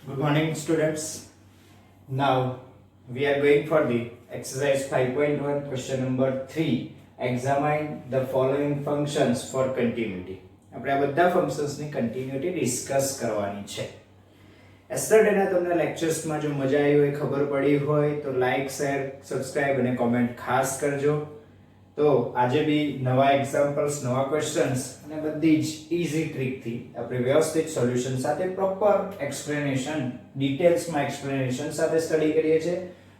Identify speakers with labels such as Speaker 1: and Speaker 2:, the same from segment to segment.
Speaker 1: Good morning, students. Now we are going for the exercise 5.1, question number 3. Examine the following functions for continuity. આપણે આ બધા ફંક્શન્સની continuity discuss કરવાની છે. એસ્ટરડેના તમને લેક્ચર્સમાં જો મજા આવી હોય, ખબર પડી હોય તો લાઈક, શેર, સબસ્ક્રાઇબ અને કોમેન્ટ ખાસ કરજો. તો આજે બી નવા એક્ઝામ્પલ્સ, નવા ક્વેશ્ચન્સ અને બધી જ ઈઝી ટ્રીકથી આપણે વ્યવસ્થિત સોલ્યુશન સાથે પ્રોપર એક્સપ્લેનેશન, ડિટેલ્સમાં એક્સપ્લેનેશન સાથે સ્ટડી કરીએ છીએ.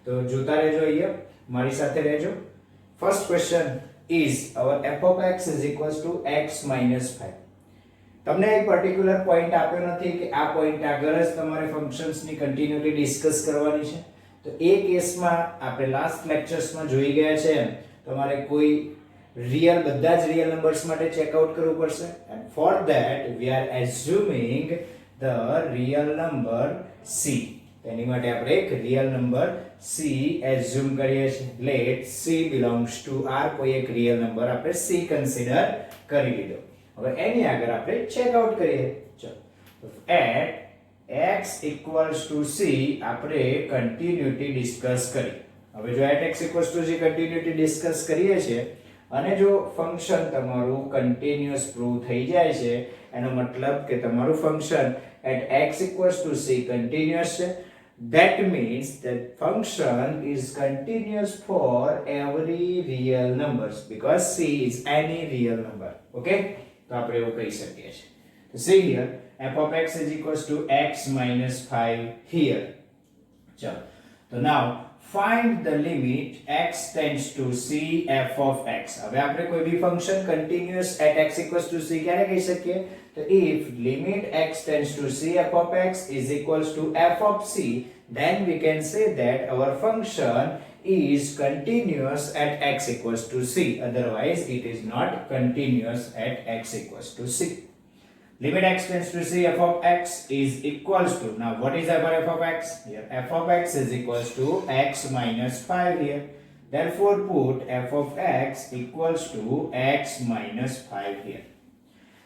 Speaker 1: તો જોતા રહેજો, અહીંયા મારી સાથે રહેજો. First question is our f of x is equals to x minus 5. તમને એક પર્ટિક્યુલર પોઈન્ટ આપ્યો નથી કે આ પોઈન્ટ આગળ જ તમારે ફંક્શન્સની કન્ટિન્યુટી ડિસ્કસ કરવાની છે. તો એ કેસમાં આપણે લાસ્ટ લેક્ચર્સમાં જોઈ ગયા છે તમારે કોઈ રિયલ, બધા જ રિયલ નંબર્સ માટે ચેકઆઉટ કરવું પડશે. And for that we are assuming the real number c. તેની માટે આપણે એક રિયલ નંબર c એઝ્યુમ કરીએ છીએ. Let c belongs to r. કોઈ એક રિયલ નંબર આપણે c કન્સિડર કરી લીધો. હવે એની આગળ આપણે ચેકઆઉટ કરીએ. ચલો, at x equals to c આપણે કન્ટિન્યુટી ડિસ્કસ કરી. હવે જો at x equals to c continuity discuss કરીએ છીએ અને જો ફંક્શન તમારું કન્ટિન્યુઅસ પ્રૂવ થઈ જાય છે, એનો મતલબ કે તમારું function at x equals to c continuous છે. That means that function is continuous for every real numbers because c is any real number. Okay? તો આપણે એવું કહી શકીએ છીએ. તો see here f of x is equals to x minus 5 here. ચલો, તો now find the limit x tends to c f of x. હવે આપણે કોઈ બી function continuous at x equals to c ક્યારે કહી શકીએ? તો if limit x tends to c f of x is equals to f of c, then we can say that our function is continuous at x equals to c. Otherwise it is not continuous at x equals to c. Limit x tends to c f of x is equals to, now what is f of x? Here f of x is equals to x minus 5 here. Therefore put f of x equals to x minus 5 here.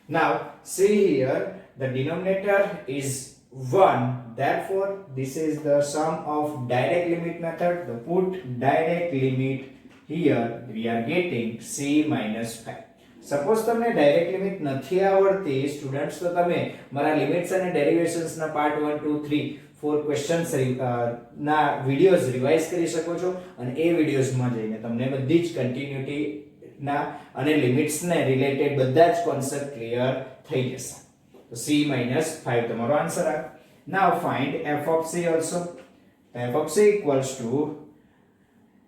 Speaker 1: Now see here the denominator is 1, therefore this is the sum of direct limit method. The put direct limit here we are getting c minus 5. Suppose તમને direct limit નથી આવડતી students, તો તમે મારા limits અને derivations ના part 1 2 3 4 questions ના videos revise કરી શકો છો અને એ વિડિયોઝમાં જઈને તમને બધી જ કન્ટિન્યુટી ના અને લિમિટ્સ ને રિલેટેડ બધા જ કોન્સેપ્ટ ક્લિયર થઈ જશે. તો c -5 તમારો આન્સર આવે. નાઉ find f of c also. f of c equals to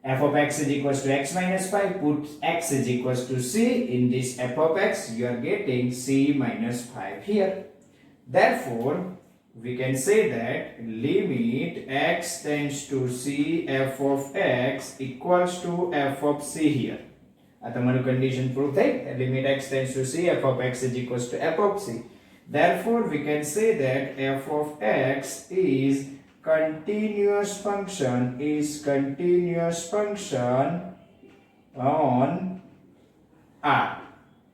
Speaker 1: f of x is equals to x minus 5. Put x is equals to c. In this f of x you are getting c minus 5 here. Therefore we can say that limit x tends to c f of x equals to f of c here. આ તમારું condition prove થઈ. limit x tends to c f of x is equals to f of c. Therefore we can say that f of x is continuous function on R.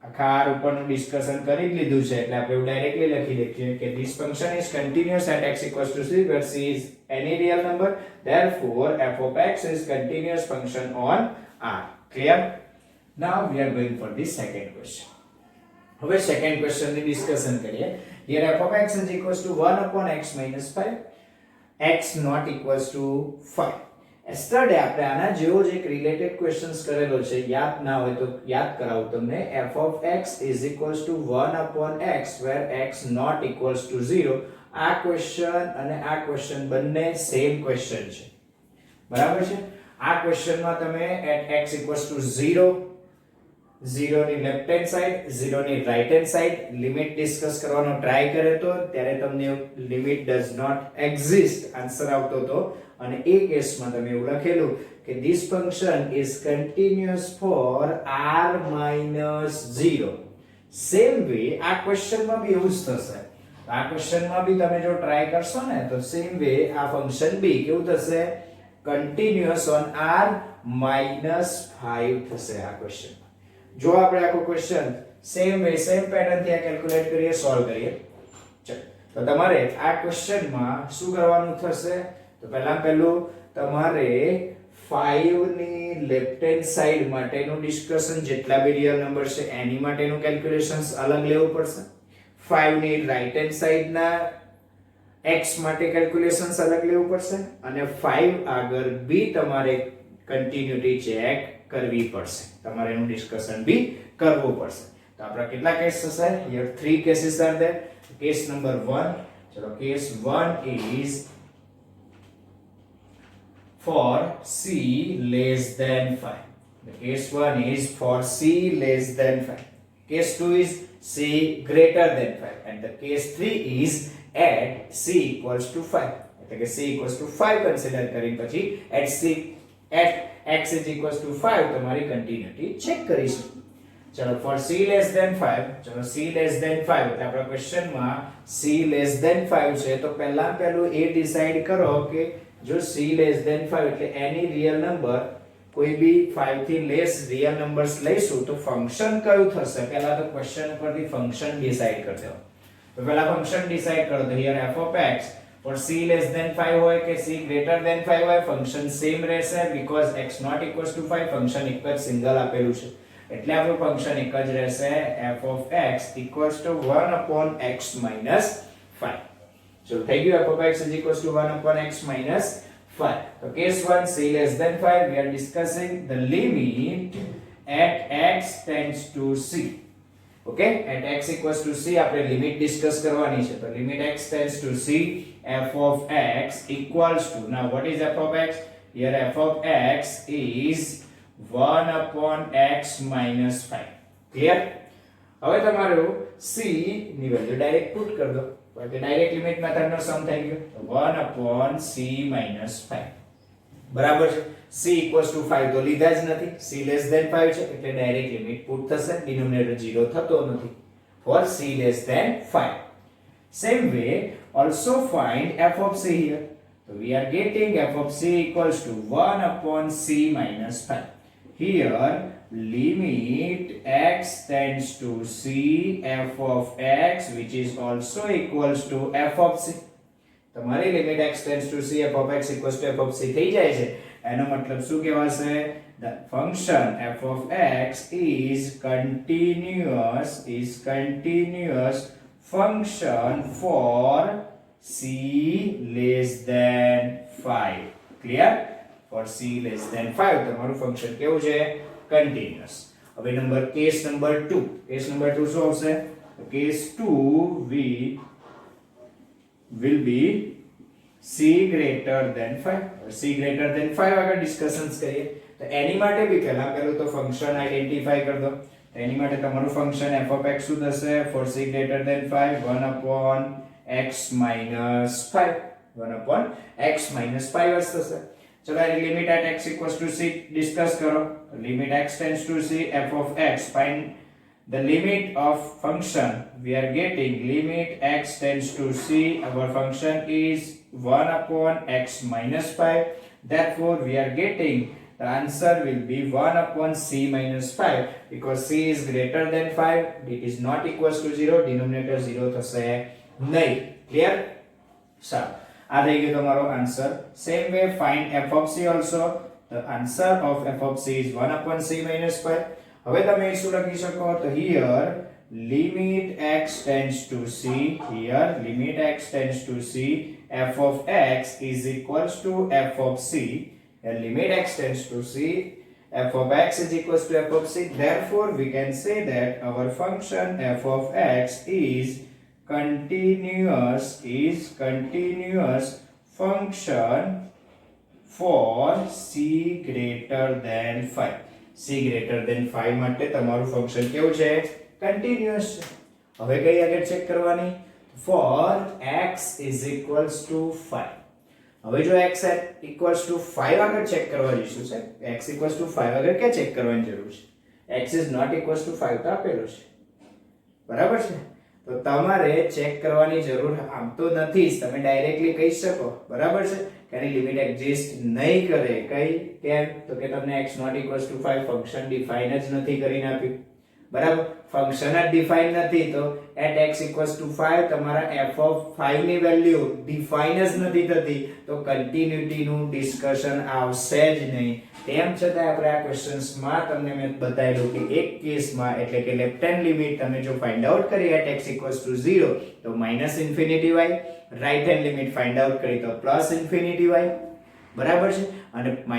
Speaker 1: આખા R ઉપરનું discussion કરી લીધું છે એટલે આપણે directly લખી દઈએ કે this function is continuous at x equals to c where c is any real number. Therefore f of x is continuous function on R. Clear? Now we are going for the second question. હવે second question ની discussion કરીએ. Here f of x is equals to 1 upon x minus 5. x not equals to 5. એસ્ટરડે આપણે આના જેવો જ એક related questions કરેલો છે, યાદ ના હોય તો યાદ કરાવું તમને. f of x is equals to 1 upon x where x not equals to 0. આ ક્વેશ્ચન અને આ ક્વેશ્ચન બંને સેમ ક્વેશ્ચન છે, બરાબર છે. આ ક્વેશ્ચનમાં તમે at x equals to 0 ની લેફ્ટ હેન્ડ સાઈડ, 0 ની right hand side limit discuss કરવાનો ટ્રાય કરે તો ત્યારે તમને limit does not exist answer આવતો હતો. અને એ કેસમાં તમે એવું લખેલું કે this function is continuous for r minus 0. Same way આ ક્વેશ્ચનમાં બી એવું જ થશે. આ ક્વેશ્ચનમાં બી તમે જો ટ્રાય કરશો ને તો સેમ વે આ ફંક્શન બી કેવું થશે? કન્ટિન્યુઅસ ઓન r minus 5 થશે આ ક્વેશ્ચન. જો આપણે આખો question same way same pattern થી આ કેલ્ક્યુલેટ કરીએ, સોલ્વ કરીએ. ચલો, તો તો તમારે આ ક્વેશ્ચનમાં શું કરવાનું થશે તો પહેલું તમારે 5 ની લેફ્ટ હેન્ડ સાઈડ માટેનું ડિસ્કશન જેટલા બી રિયલ નંબર છે એની માટેનું કેલ્ક્યુલેશન્સ અલગ લેવું પડશે 5 ની રાઈટ હેન્ડ સાઈડના x માટે કેલ્ક્યુલેશન્સ અલગ લેવું પડશે અને 5 આગળ બી તમારે કન્ટિન્યુટી ચેક કરવી પડશે તમારે એનું ડિસ્કશન બી કરવું પડશે તો આપણા કેટલા કેસ થશે here 3 cases are there case number 1 ચલો case 1 is for c less than 5 the case 1 is for c less than 5 case 2 is c greater than 5 and the case 3 is at c equals to 5 એટલે કે c equals to 5 consider કરી પછી at x is equals to 5 તમારી continuity check કરીશું ચલો for c less than 5 ચલો c less than 5 એટલે આપણા ક્વેશ્ચનમાં c less than 5 છે તો પહેલું એ ડિસાઈડ કરો કે જો c less than 5 એટલે એની રિયલ નંબર કોઈ બી 5 થી લેસ રિયલ નંબર્સ લઈશું તો ફંક્શન કયું થશે પહેલા તો ક્વેશ્ચન પરથી ફંક્શન ડિસાઈડ કરી દો તો પહેલા ફંક્શન ડિસાઈડ કરો તો here f of x for c less than 5 હોય કે c greater than 5 હોય ફંક્શન સેમ રહેશે because x not equals to 5 function એક જ સિંગલ આપેલું છે એટલે આપણું ફંક્શન એક જ રહેશે f of x equals to 1 upon x minus 5 so થઈ ગયું f of x is equals to 1 upon x minus 5 so case 1 c less than 5 we are discussing the limit at x tends to c okay at x equals to c આપણે limit discuss કરવાની છે તો limit x tends to c f of x equals to now what is f of x here f of x is 1 upon x minus 5 clear હવે તમારું c ની value direct put કરી દો એટલે direct limit method નો સમ થઈ ગયો 1 upon c minus 5 બરાબર છે c equals to 5 તો લીધા જ નથી c less than 5 છે એટલે ડાયરેક્ટ લિમિટ પુટ થશે ડિનોમિનેટર 0 થતો નથી for c less than 5 same way also find f of c here so we are getting f of c equals to 1 upon c minus 5 here limit x tends to c f of x which is also equals to f of c તમારી limit x tends to c f of x equals to f of c થઈ જાય છે એનો મતલબ શું કહેવાશે the function f of x is continuous function for c less than 5 clear for c less than 5 તમારું function કેવું છે continuous હવે કેસ નંબર 2 શું આવશે case 2 will be c greater than 5 c greater than 5 આગળ ડિસ્કશન્સ કરીએ તો એની માટે બી પહેલું તો ફંક્શન આઈડેન્ટિફાઈ કરી દો એની માટે તમારું ફંક્શન f of x શું થશે for c greater than 5 1 upon x minus 5 1 upon x minus 5 થશે चलो limit at x equals to c discuss करो limit x tends to c f of x find the limit of function we are getting limit x tends to c our function is 1 upon x minus 5 therefore we are getting the answer will be 1 upon c minus 5 because c is greater than 5 it is not equals to 0 denominator 0 થશે નહીં clear so આ થઈ ગયો તમારો answer same way find f of c also the answer of f of c is 1 upon c minus 5 હવે તમે શું લખી શકો તો here limit x tends to c here limit x tends to c f of x is equals to f of c and limit x tends to c f of x is equals to f of c therefore we can say that our function f of x is continuous function for c greater than 5 c greater than 5 માટે તમારું function કેવું છે continuous છે હવે કઈ આગળ check કરવાની for x is equals to 5 હવે જો x equals to 5 આગળ ચેક કરવા જઈશું છે x equals to 5 આગળ ક્યાં ચેક કરવાની જરૂર છે x is not equals to 5 તો આપેલું છે બરાબર છે તો તમારે ચેક કરવાની જરૂર આમ તો નથી જ તમે ડાયરેક્ટલી કહી શકો બરાબર છે કે આની લિમિટ એક્ઝિસ્ટ નહીં કરે કઈ કેમ તો કે તમને x not equals to 5 function define જ નથી કરીને આપ્યું બરાબર ફંક્શન જ ડિફાઇન નથી તો at x = 5 તમારા f of 5 ની વેલ્યુ ડિફાઇન જ નથી થતી તો કન્ટિન્યુટી નું ડિસ્કશન આવશે જ નહીં તેમ છતાં આપણે આ ક્વેશ્ચન્સમાં તમને મેં બતાવેલું કે એક કેસમાં એટલે કે લેફ્ટ હેન્ડ લિમિટ તમે જો ફાઇન્ડ આઉટ કરી at x = 0 તો -∞y right hand limit find out કરી તો +∞y બરાબર છે અને -∞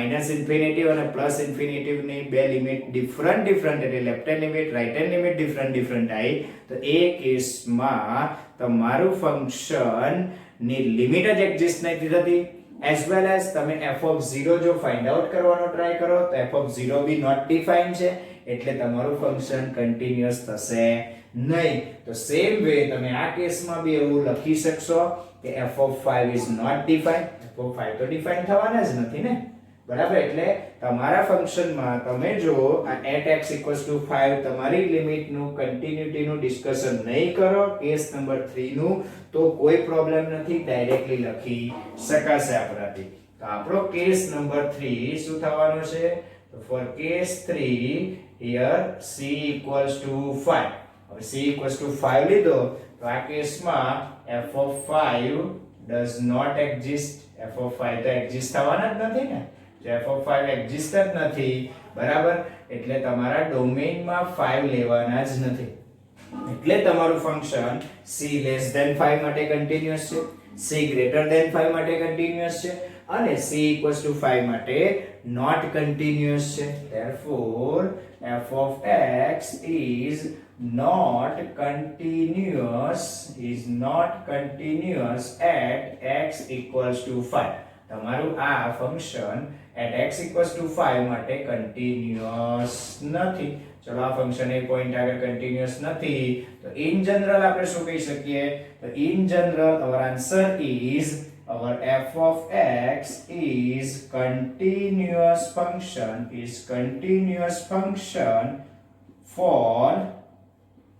Speaker 1: અને +∞ ની બે લિમિટ ડિફરન્ટ એટલે left hand limit right hand limit different આવી તો એ કેસમાં તમારું ફંક્શન ની લિમિટ જ એક્ઝિસ્ટ નથી થતી as well as તમે f(0) જો ફાઇન્ડ આઉટ કરવાનો ટ્રાય કરો તો f(0) બી નોટ ડિફાઇન્ડ છે એટલે તમારું ફંક્શન કન્ટિન્યુઅસ થશે નહીં તો સેમ વે તમે આ કેસમાં બી એવું લખી શકશો કે f(5) is not defined f(5) તો ડિફાઇન થવાના જ નથી ને બરાબર એટલે તમારા ફંક્શનમાં તમે જો આ at x = 5 તમારી લિમિટ નું કન્ટિન્યુટી નું ડિસ્કશન નહીં કરો કેસ નંબર 3 નું તો કોઈ પ્રોબ્લેમ નથી ડાયરેક્ટલી લખી શકાશે આપણાથી તો આપણો કેસ નંબર 3 શું થવાનો છે તો ફોર કેસ 3 here c = 5 હવે c = 5 લીધો તો આ કેસમાં f(5) does not exist f(5) તો એક્ઝિસ્ટ થવાના જ નથી ને જો f(5) એક્ઝિસ્ટ જ નથી બરાબર એટલે તમારા ડોમેઇનમાં 5 લેવાના જ નથી એટલે તમારું ફંક્શન c <5 માટે કન્ટિન્યુઅસ છે c <5 માટે કન્ટિન્યુઅસ છે અને c = 5 માટે નોટ કન્ટિન્યુઅસ છે therefore f of x is not continuous at x = 5 તમારું આ ફંક્શન at x = 5 માટે કન્ટિન્યુઅસ નથી ચલો આ ફંક્શન એ પોઈન્ટ આગળ કન્ટિન્યુઅસ નથી તો ઇન જનરલ આપણે શું કહી શકીએ તો in general our answer is our f of x is continuous function for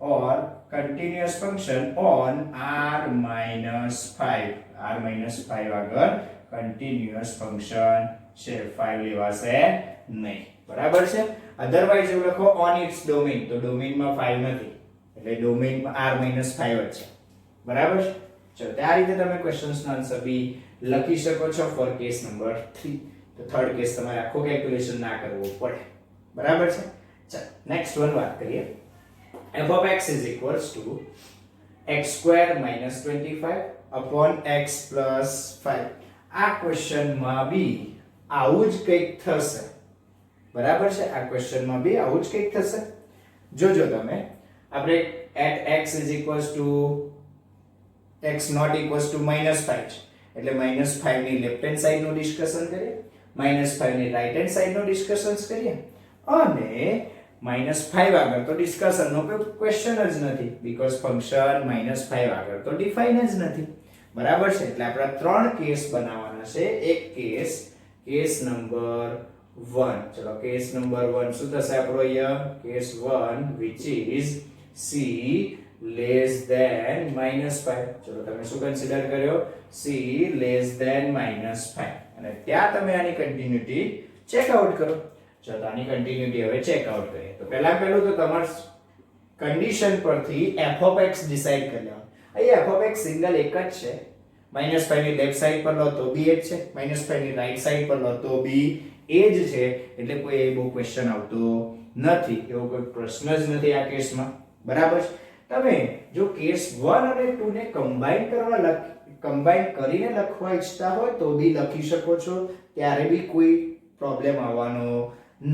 Speaker 1: or continuous function on r-5 આગળ continuous function છે 5 લેવાશે નહીં બરાબર છે અધરવાઇઝ એવું લખો on its domain તો ડોમેઇનમાં 5 નથી એટલે ડોમેઇનમાં r-5 જ છે બરાબર છે ચલો તો આ રીતે તમે ક્વેશ્ચન્સ નો આન્સર બી લખી શકો છો ફોર કેસ નંબર 3 તો થર્ડ કેસ તમારે આખો કેલ્ક્યુલેશન ના કરવો પડે બરાબર છે ચલો નેક્સ્ટ વન વાત કરીએ f of x is equals to x square minus 25 upon x plus 5 આ ક્વેશ્ચનમાં બી આવું જ કંઈક થશે બરાબર છે આ ક્વેશ્ચનમાં બી આવું જ કંઈક થશે જોજો તમે આપણે at x is equals to x not equals to -5 છે એટલે -5 ની લેફ્ટ હેન્ડ સાઈડ નું ડિસ્કશન કરીએ -5 ની રાઈટ હેન્ડ સાઈડ નું ડિસ્કશન્સ કરીએ અને -5 આગળ તો ડિસ્કશન નો કોઈ ક્વેશ્ચન જ નથી બીકોઝ ફંક્શન -5 આગળ તો ડિફાઇન જ નથી બરાબર છે એટલે આપણે ત્રણ કેસ બનાવવાના છે એક કેસ નંબર 1 ચલો કેસ નંબર 1 શું થશે આપણો અહીંયા case 1 which is c less than -5 ચલો તમે શું કન્સિડર કર્યો c less than -5 અને ત્યાં તમે આની કન્ટિન્યુટી ચેક આઉટ કરો ચલો આની કન્ટિન્યુટી હવે ચેક આઉટ કરીએ તો પહેલું તો તમાર કન્ડિશન પરથી f of x ડિસાઈડ કરી લેવાનું અહીંયા f of x સિંગલ એક જ છે -5 ની લેફ્ટ સાઈડ પર લો તો બી એ જ છે -5 ની રાઈટ સાઈડ પર લો તો બી એ જ છે એટલે કોઈ એ બહુ ક્વેશ્ચન આવતો નથી એવો કોઈ પ્રશ્ન જ નથી આ કેસમાં બરાબર છે તમે જો કેસ 1 અને 2 ને કમ્બાઈન કરીને લખવા ઈચ્છતા હોય તો બી લખી શકો છો ત્યારે બી કોઈ પ્રોબ્લેમ આવવાનો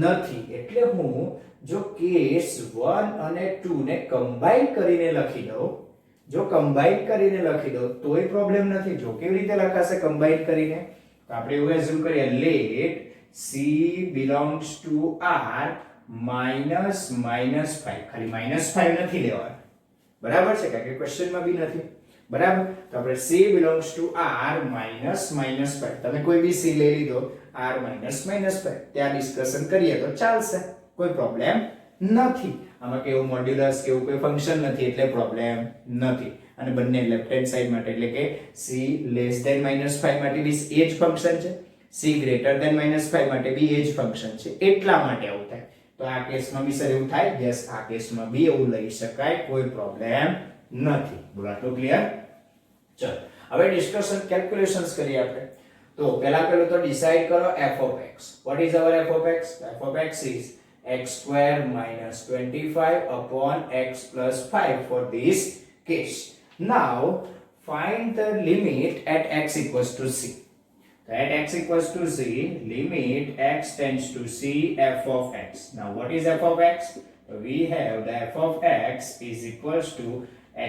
Speaker 1: નથી એટલે હું જો કેસ 1 અને 2 ને કમ્બાઈન કરીને લખી દઉં તોય પ્રોબ્લેમ નથી જો કેવી રીતે લખાશે કમ્બાઈન કરીને તો આપણે એવું એઝ્યુમ કરીએ late c belongs to r minus -5 ખાલી -5 નથી લેવાનું બરાબર છે કારણ કે ક્વેશ્ચનમાં બી નથી બરાબર તો આપણે c belongs to r minus -5 તમે કોઈ બી c લઈ લીધો r minus -5 ત્યાં ડિસ્કશન કરીએ તો ચાલશે કોઈ પ્રોબ્લેમ નથી આમાં કેવું મોડ્યુલસ કેવું કોઈ ફંક્શન નથી એટલે પ્રોબ્લેમ નથી અને બંને લેફ્ટ હેન્ડ સાઈડ માટે એટલે કે c less than -5 માટે બી એ જ ફંક્શન છે c greater than -5 માટે બી એ જ ફંક્શન છે એટલા માટે આવું થાય તો આ કેસમાં બી સર એવું થાય? યસ, આ કેસમાં બી એવું લઈ શકાય, કોઈ પ્રોબ્લેમ નથી. બોલો આટલું ક્લિયર? ચલો હવે ડિસ્કશન કેલ્ક્યુલેશન્સ કરીએ આપણે. તો પહેલું તો ડિસાઈડ કરો f of x. What is our f of x? f of x is x square minus 25 upon x plus 5 for this case. Now find the limit at x equals to c. At x equals to c, limit x tends to c f of x. Now what is f of x? We have the f of x is equals to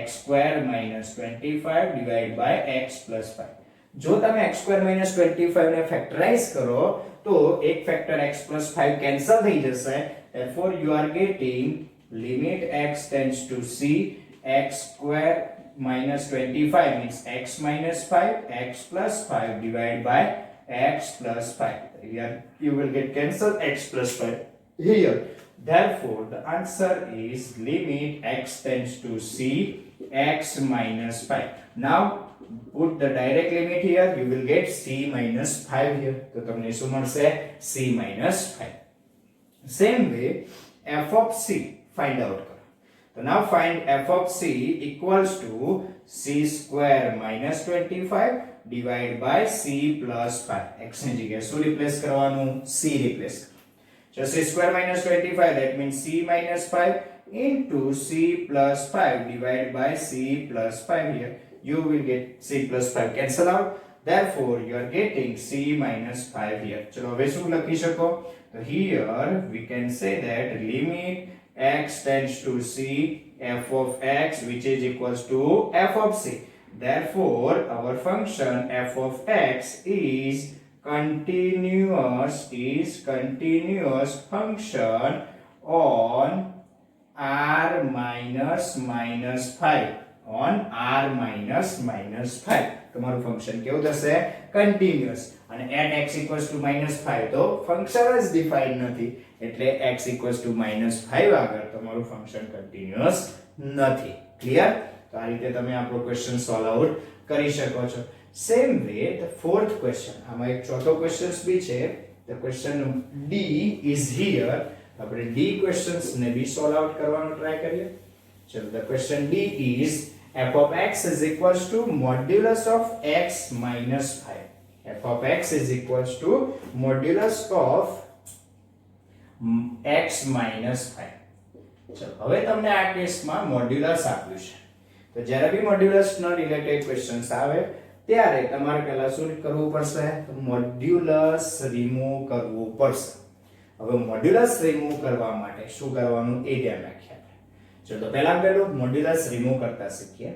Speaker 1: x square minus 25 divided by x plus 5. જો તમે x square minus 25 ને ફેક્ટરાઇઝ કરો તો એક factor x plus 5 cancel થઈ જશે. Therefore you are getting limit x tends to c x square minus 25 means x minus 5 x plus 5 divided by x plus 5. Here you will get cancel x plus 5 here. Therefore the answer is limit x tends to c x minus 5. Now put the direct limit here, you will get c minus 5 here. તો તમને શું મળશે? c minus 5. Same way f of c find out કરો. So now find f of c equals to c square minus 25 divided by c plus 5. x ની જગ્યાએ શું replace કરવાનું? c replace. So c square minus 25, that means c minus 5 into c plus 5 divided by c plus 5 here. You will get c plus 5 cancel out. Therefore you are getting c minus 5 here. ચલો હવે શું લખી શકો? તો here we can say that limit x tends to c f of x which is equals to f of c. Therefore our function f of x is continuous function on r minus minus 5. On r minus minus 5. તમારું function કેવું થશે? Continuous. અને at x equals to minus 5 તો function જ define નથી, એટલે x equals to minus 5 આગળ તમારું ફંક્શન કન્ટીન્યુઅસ નથી. ક્લિયર? તો આ રીતે તમે આપણો ક્વેશ્ચન સોલ્વ આઉટ કરી શકો છો. Same way the fourth question, આમાં એક ચોથો ક્વેશ્ચન્સ બી છે. The question D is here. આપણે D ક્વેશ્ચન્સ ને બી સોલ્વ આઉટ કરવાનો ટ્રાય કરીએ. ચલો the question D is f of x is equals to modulus of x minus 5. f of x is equals to modulus of x minus 5. ચલો હવે તમને આ કેસમાં મોડ્યુલસ આપ્યું છે. તો જ્યારે બી મોડ્યુલસનો રિલેટેડ ક્વેશ્ચન્સ આવે ત્યારે તમારે પહેલા શું કરવું પડશે? તો મોડ્યુલસ રિમૂવ કરવું પડશે. હવે મોડ્યુલસ રિમૂવ કરવા માટે શું કરવાનું એ ધ્યાન રાખીએ. ચલો તો પહેલું મોડ્યુલસ રિમૂવ કરતા શીખીએ.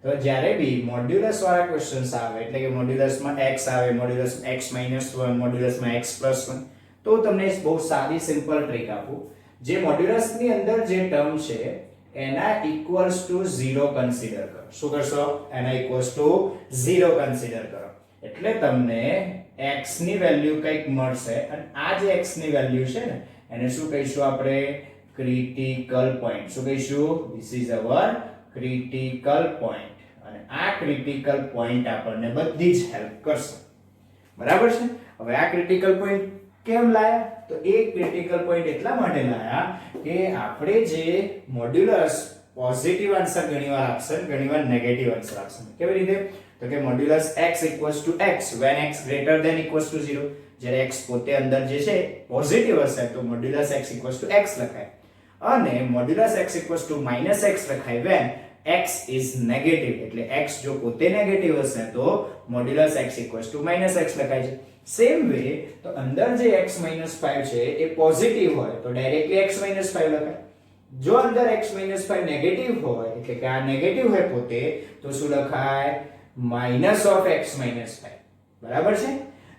Speaker 1: તો જ્યારે બી મોડ્યુલસ વાળા ક્વેશ્ચન્સ આવે એટલે કે મોડ્યુલસમાં x આવે, મોડ્યુલસ x - 1, મોડ્યુલસમાં x + 1, તો તમને બહુ સાદી સિમ્પલ ટ્રીક આપું. જે મોડ્યુલસની અંદર જે ટર્મ છે એના ઇક્વલ્સ ટુ 0 કન્સિડર કરો. શું કરશો? એના ઇક્વલ્સ ટુ 0 કન્સિડર કરો એટલે તમને x ની વેલ્યુ કંઈક મળશે અને આ જે x ની વેલ્યુ છે ને એને શું કહીશું આપણે? Critical point. શું કહીશું? This is our critical point. અને આ ક્રિટિકલ પોઈન્ટ આપણને બધી જ હેલ્પ કરશે. બરાબર છે? હવે આ ક્રિટિકલ પોઈન્ટ કેમ લાયા? તો એ ક્રિટિકલ પોઈન્ટ એટલા માટે લાયા કે આપણે જે મોડ્યુલસ પોઝિટિવ આન્સર ઘણીવાર આપશે, ઘણીવાર નેગેટિવ આન્સર આપશે. કેવી રીતે? તો કે modulus x = x when x greater than equals to 0. જ્યારે x પોતે અંદર જે છે પોઝિટિવ હશે તો મોડ્યુલસ x = x લખાય. અને મોડ્યુલસ x - x લખાય when x is negative. એટલે x જો પોતે નેગેટિવ હશે તો મોડ્યુલસ x - x લખાય છે. સેમ વે તો અંદર જે x - 5 છે એ પોઝિટિવ હોય તો ડાયરેક્ટલી x - 5 લખાય. જો અંદર x - 5 નેગેટિવ હોય એટલે કે આ નેગેટિવ હોય પોતે તો શું લખાય? -(x - 5). બરાબર છે?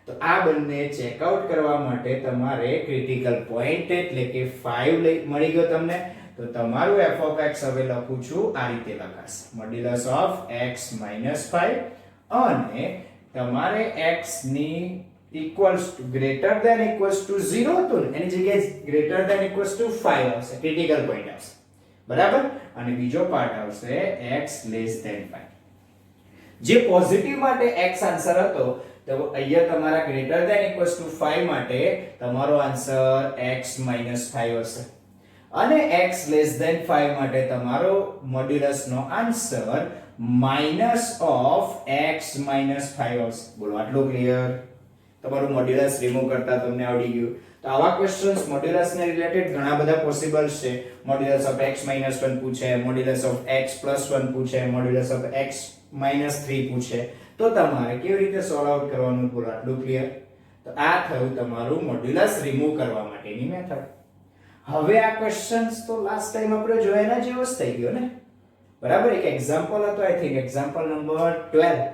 Speaker 1: તો આ બંને ચેકઆઉટ કરવા માટે તમારે ક્રિટિકલ પોઈન્ટ એટલે કે 5 મળી ગયો તમને. તો તમારું f of x હવે લખું છું આ રીતે લખાશે મોડ્યુલસ ઓફ x - 5 અને તમારે x ની equals to greater than equals to 0 હતું ને એની જગ્યાએ ગ્રેટર ધેન ઇક્વલ્સ ટુ 5 આવશે. ક્રિટિકલ પોઈન્ટ આવશે. બરાબર? અને બીજો પાર્ટ આવશે x <5. જે પોઝિટિવ માટે x આન્સર હતો તો અહીંયા તમારા ગ્રેટર ધેન ઇક્વલ્સ ટુ 5 માટે તમારો આન્સર x - 5 હશે અને x લેસ ધેન 5 માટે તમારો મોડ્યુલસ નો આન્સર માઇનસ ઓફ x - 5 હશે. બોલો આટલું ક્લિયર? તમારું મોડ્યુલસ રિમૂવ કરતા તમને આવડી ગયું. તો આવા ક્વેશ્ચન્સ મોડ્યુલસ ને રિલેટેડ ઘણા બધા પોસિબલ છે. મોડ્યુલસ ઓફ x - 1 પૂછે, મોડ્યુલસ ઓફ x + 1 પૂછે, મોડ્યુલસ ઓફ x - 3 પૂછે. તો તમારે કેવી રીતે સોલ્વ આઉટ કરવાનું બોલો આટલું ક્લિયર? તો આ થયું તમારું મોડ્યુલસ રિમૂવ કરવા માટેની મેથડ. હવે આ ક્વેશ્ચન્સ તો લાસ્ટ ટાઈમ આપણે જોયા એના જેવો જ થઈ ગયો ને, બરાબર? એક એક્ઝામ્પલ હતો, આઈ થિંક એક્ઝામ્પલ નંબર 12,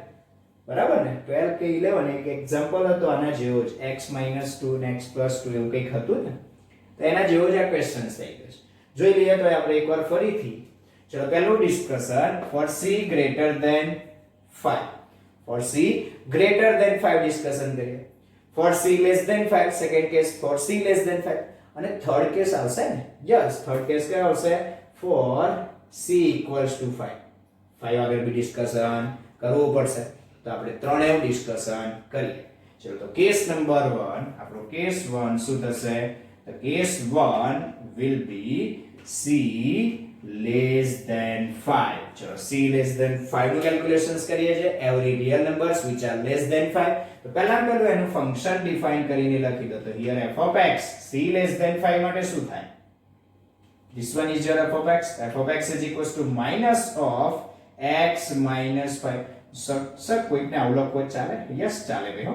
Speaker 1: બરાબર ને? 12 કે 11 એક એક્ઝામ્પલ હતો આના જેવો જ, x - 2 ને x + 2 એવું કંઈક હતું ને. તો એના જેવો જ આ ક્વેશ્ચન્સ થઈ ગયો છે. જોઈ લઈએ તો આપણે એકવાર ફરીથી. ચલો પહેલું discussion for c greater than 5. For c greater than 5 discussion કરીએ. For c less than 5 second case, for c less than 5 અને થર્ડ કેસ આવશે ને? યસ, થર્ડ કેસ કયો આવશે? Four c = 5. 5 આગળ બી ડિસ્કશન કરવું પડશે. તો આપણે ત્રણેય ડિસ્કશન કરીએ. ચલો તો કેસ નંબર 1, આપણો કેસ 1 શું થશે? તો case 1 will be c less than 5. ચલો c less than 5 નું કેલ્ક્યુલેશન્સ કરીએ છે. Every real numbers which are less than 5. તો પહેલા એનું ફંક્શન ડિફાઇન કરીને લખી દો. તો here f of x c less than 5 માટે શું થાય? This one is your f of x. f of x is equals to minus of x minus 5. Sir કોઈકને આવલો કોઈ ચાલે? યસ ચાલે ભાઈ હો.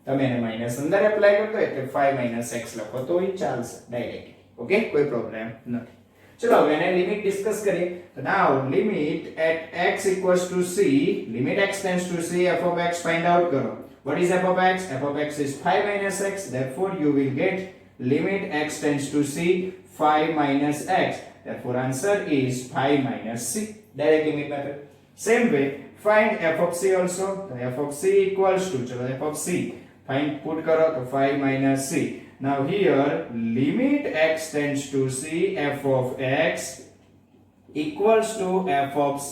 Speaker 1: તમે એને માઈનસ અંદર એપ્લાય કરતો એટલે 5 - x લખો તો એ ચાલશે ડાયરેક્ટલી. ઓકે, કોઈ પ્રોબ્લેમ નથી. ચલો હવે એને લિમિટ ડિસ્કસ કરીએ. તો now limit at x equals to c, લિમિટ x tends to c, f of x find out કરો. What is f of x? f of x is 5 - x. Therefore you will get limit x tends to c 5 - x. Therefore answer is 5 - c. Direct limit method. Same way find f of c also. So f of c equals to, chalo f of c find put karo to 5 - c. Now here limit x tends to c, f of x equals to f of c.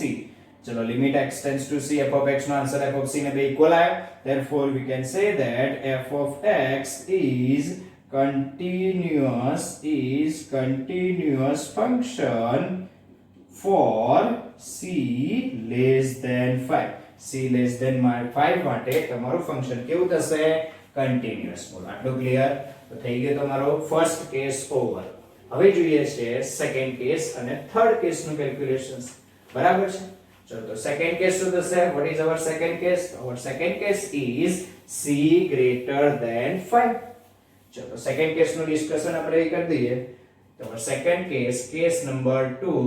Speaker 1: चलो limit x tends to c, f of x નો answer f of c ને બે equal આવ્યો. Therefore we can say that f of x is continuous function for c less than 5. c less than 5 માટે તમારું function કેવું થશે? Continuous. બોલો આટલું ક્લિયર? તો થઈ ગયો તમારો ફર્સ્ટ કેસ ઓવર. હવે જોઈએ છે સેકન્ડ કેસ અને થર્ડ કેસ નું કેલ્ક્યુલેશન્સ. બરાબર છે? ચલો તો સેકન્ડ કેસ શું થશે? what is our second case? Our second case is c greater than 5. ચલો સેકન્ડ કેસ નું ડિસ્કશન આપણે કરી દઈએ. તો our second case, case number 2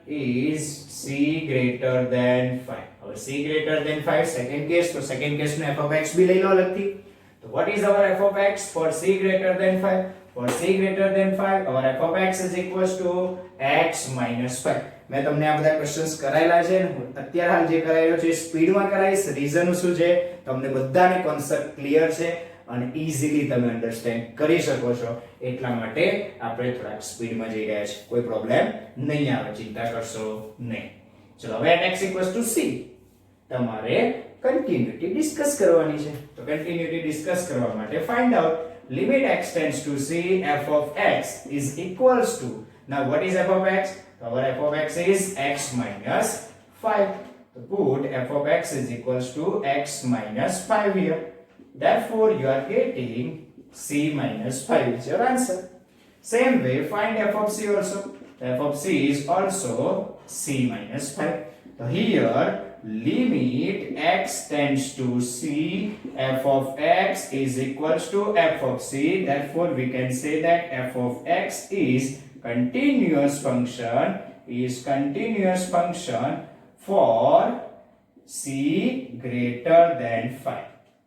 Speaker 1: is c greater than 5. હવે c greater than 5 second case, તો second case નું f of x બી લઈ લો અલગથી. તો what is our f of x for c greater than 5? For c greater than 5 our f of x is equals to x minus 5. મેં તમને આ બધા questions કરાયેલા છે ને, અત્યારે હાલ જે કરાયેલો છે સ્પીડમાં કરાઈશ. રીઝન શું છે? તમને બધાને કોન્સેપ્ટ ક્લિયર છે અને ઈઝીલી તમે અન્ડરસ્ટેન્ડ કરી શકો છો, એટલા માટે આપણે થોડાક સ્પીડમાં જઈ રહ્યા છે. કોઈ પ્રોબ્લેમ નહીં આવે, ચિંતા કરશો નહીં. ચલો હવે at x equals to c તમારે કન્ટિન્યુટી ડિસ્કસ કરવાની છે. તો કન્ટિન્યુટી ડિસ્કસ કરવા માટે find out limit x tends to c, f of x is equals to, now what is f of x? Our f of x is x minus 5. So put f of x is equals to x minus 5 here. Therefore you are getting c minus 5 is your answer. Same way find f of c also. f of c is also c minus 5. So here limit x tends to c, f of x is equals to f of c. Therefore we can say that f of x is continuous function for c greater than 5.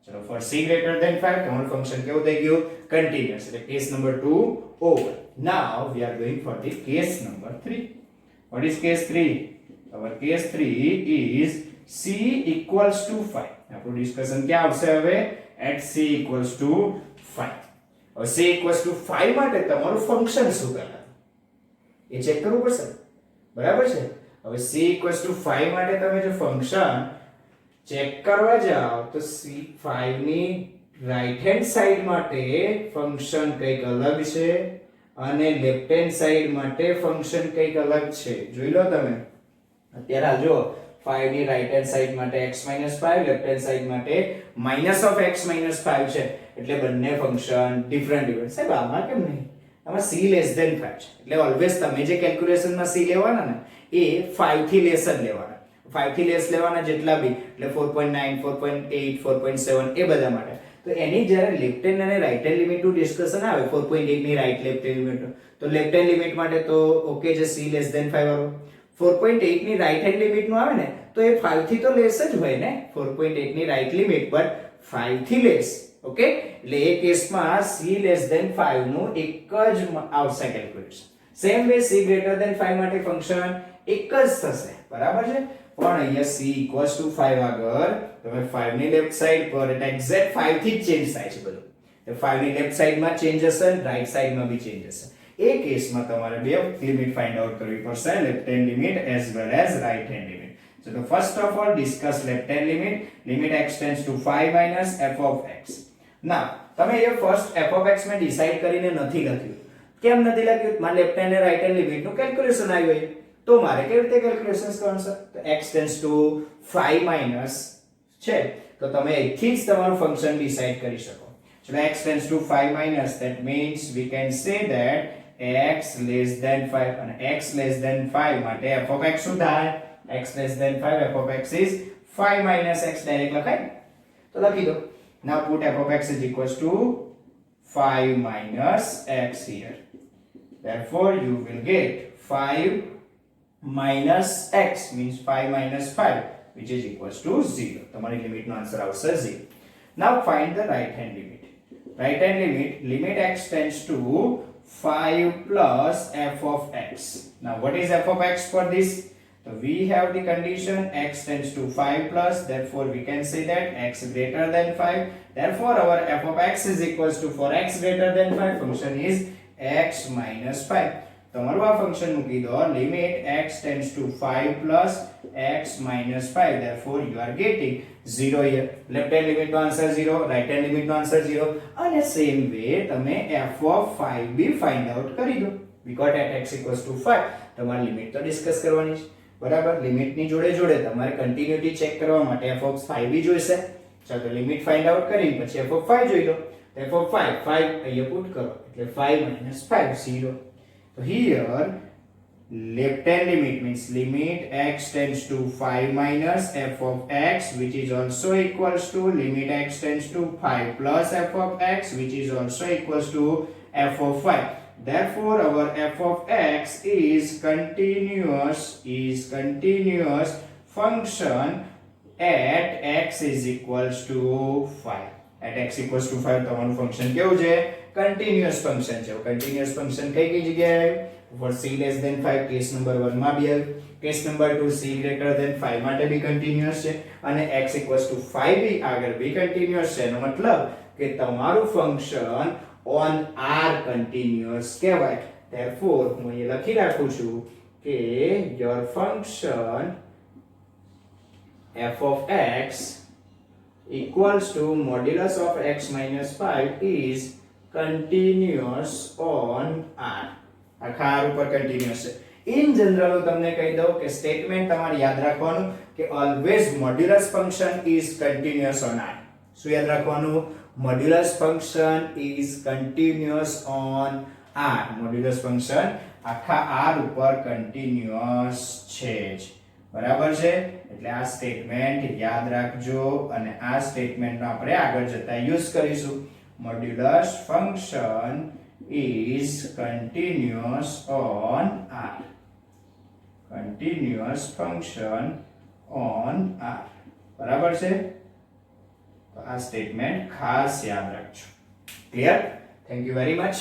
Speaker 1: चलो for c greater than 5 તમારું function કેવું થઈ ગયું? Continuous. એટલે case number 2 over. Now we are going for the case number 3. What is case 3? Our case 3 is c equals to 5. આપણું discussion ક્યાં આવશે હવે? at c equals to 5. હવે c equals to 5 માટે તમારું ફંક્શન શું કરવાનું એ ચેક કરવું પડશે. બરાબર છે? હવે c equals to 5 માટે તમે જો ફંક્શન ચેક કરવા જાઓ તો C5 ની રાઈટ હેન્ડ સાઈડ માટે ફંક્શન કંઈક અલગ છે અને લેફ્ટ હેન્ડ સાઈડ માટે ફંક્શન કંઈક અલગ છે. જોઈ લો તમે. અત્યારે આ જો 5 ની રાઈટ હેન્ડ સાઈડ માટે x 5, લેફ્ટ હેન્ડ સાઈડ માટે -x 5 છે. એટલે બંને ફંક્શન ડિફરન્ટ. સાહેબ આમાં કેમ નહીં? આમાં c લેસ ધેન 5 છે. એટલે ઓલવેઝ તમે જે કેલ્ક્યુલેશનમાં c લેવાના ને એ 5 થી લેસ જ લેવાના. 5 થી લેસ લેવાના જેટલા બી, એટલે 4.9, 4.8, 4.7 એ બધા માટે. તો એની જ્યારે લેફ્ટ હેન્ડ અને રાઈટ હેન્ડ લિમિટનું ડિસ્કશન આવે 4.8 ની રાઈટ લેફ્ટ હેન્ડ લિમિટ, તો લેફ્ટ હેન્ડ લિમિટ માટે તો ઓકે છે c લેસ ધેન 5 વાળો. 4.8 ની રાઈટ હેન્ડ લિમિટ નું આવે ને તો એ 5 થી તો લેસ જ હોય ને. 4.8 ની રાઈટ લિમિટ બટ 5 થી લેસ. ઓકે, એટલે એ કેસમાં c લેસ ધેન 5 નું એક જ આવશે calculation. Same way c greater than 5 માટે ફંક્શન એક જ થશે. બરાબર છે. પણ અહીંયા c ઇક્વલ્સ ટુ 5 આગળ તમે 5 ની લેફ્ટ સાઈડ પર એટલે એક્ઝેક્ટ 5 થી જ ચેન્જ થાય છે બધું. તો 5 ની લેફ્ટ સાઈડમાં ચેન્જ હશે અને રાઈટ સાઈડમાં બી ચેન્જ હશે. એ કેસમાં તમારે બે લિમિટ ફાઇન્ડ આઉટ કરવી પડશે, left hand limit as well as right hand limit. So the first of all discuss left hand limit. Limit x tends to 5 minus f of x. Now તમે એ first f of x મેં decide કરીને નથી લખ્યું. કેમ નથી લખ્યું? મારે left hand અને રાઈટ હેન્ડ લિમિટ નું કેલ્ક્યુલેશન આવ્યું હોય તો મારે કેવી રીતે કેલ્ક્યુલેશન્સ કરવાનું છે? તો x tends to 5 minus છે તો તમે અહીંથી જ તમારું ફંક્શન ડિસાઈડ કરી શકો. So x tends to 5 minus, that means we can say that x less than 5 અને x less than 5 માટે f of x શું થાય? x less than 5, f of x is 5 minus x. Direct લખાય તો લખી દો. Now put f of x is equals to 5 minus x here. Therefore you will get 5 minus x means 5 minus 5 which is equals to 0. તમારી limit નો answer આવશે 0. Now find the right hand limit. Right hand limit, limit x tends to 5 plus f of x. Now what is f of x for this? So we have the condition x tends to 5 plus, therefore we can say that x greater than 5. Therefore our f of x is equals to, for x greater than 5 function is x minus 5. તમારું આ function મૂકી દો, limit x tends to 5 plus x minus 5. Therefore you are getting 0 here. Left hand limit નો answer 0, right hand limit નો answer 0 અને same way તમે f of 5 બી find out કરી દો. We got at x equals to 5. તમારે limit તો discuss કરવાની છે. બરાબર. લિમિટની જોડે જોડે તમારે કન્ટિન્યુટી ચેક કરવા માટે f of 5 બી જોઈશે. ચાલો લિમિટ ફાઇન્ડ આઉટ કરીને પછી f of 5 જોઈ લો. f of 5 અહીંયા પુટ કરો એટલે 5 minus 5 0. So here left hand limit means limit x tends to 5 minus f of x which is also equals to limit x tends to 5 plus f of x which is also equals to f of 5. Therefore our f of x is continuous function at x is equals to 5. At x equals to 5 તમારું function કેવું છે? Continuous function છે. Continuous function કઈ જગ્યાએ આવ્યું? For c less than 5 case number 1 માં બી આવ્યું. Case number 2 c greater than 5 માટે બી કન્ટિન્યુઅસ છે અને x equals to 5 બી આગળ બી કન્ટિન્યુઅસ છે. એનો મતલબ કે તમારું ફંક્શન on r continuous કહેવાય. Therefore હું અહીં લખી રાખું છું કે your function f of x equals to modulus of x minus 5 is continuous on r. આખા r ઉપર કન્ટિન્યુઅસ છે. ઇન જનરલ હું તમને કહી દઉં કે સ્ટેટમેન્ટ તમારે યાદ રાખવાનું કે always modulus function is continuous on r. શું યાદ રાખવાનું? Modulus function is continuous on r. Modulus function આખા r ઉપર કન્ટિન્યુઅસ છે જ. બરાબર છે. એટલે આ સ્ટેટમેન્ટ યાદ રાખજો અને આ સ્ટેટમેન્ટનો આપણે આગળ જતા યુઝ કરીશું. Modulus function is continuous on r. Continuous function on r. બરાબર છે. તો આ સ્ટેટમેન્ટ ખાસ યાદ રાખજો. Clear? Thank you very much.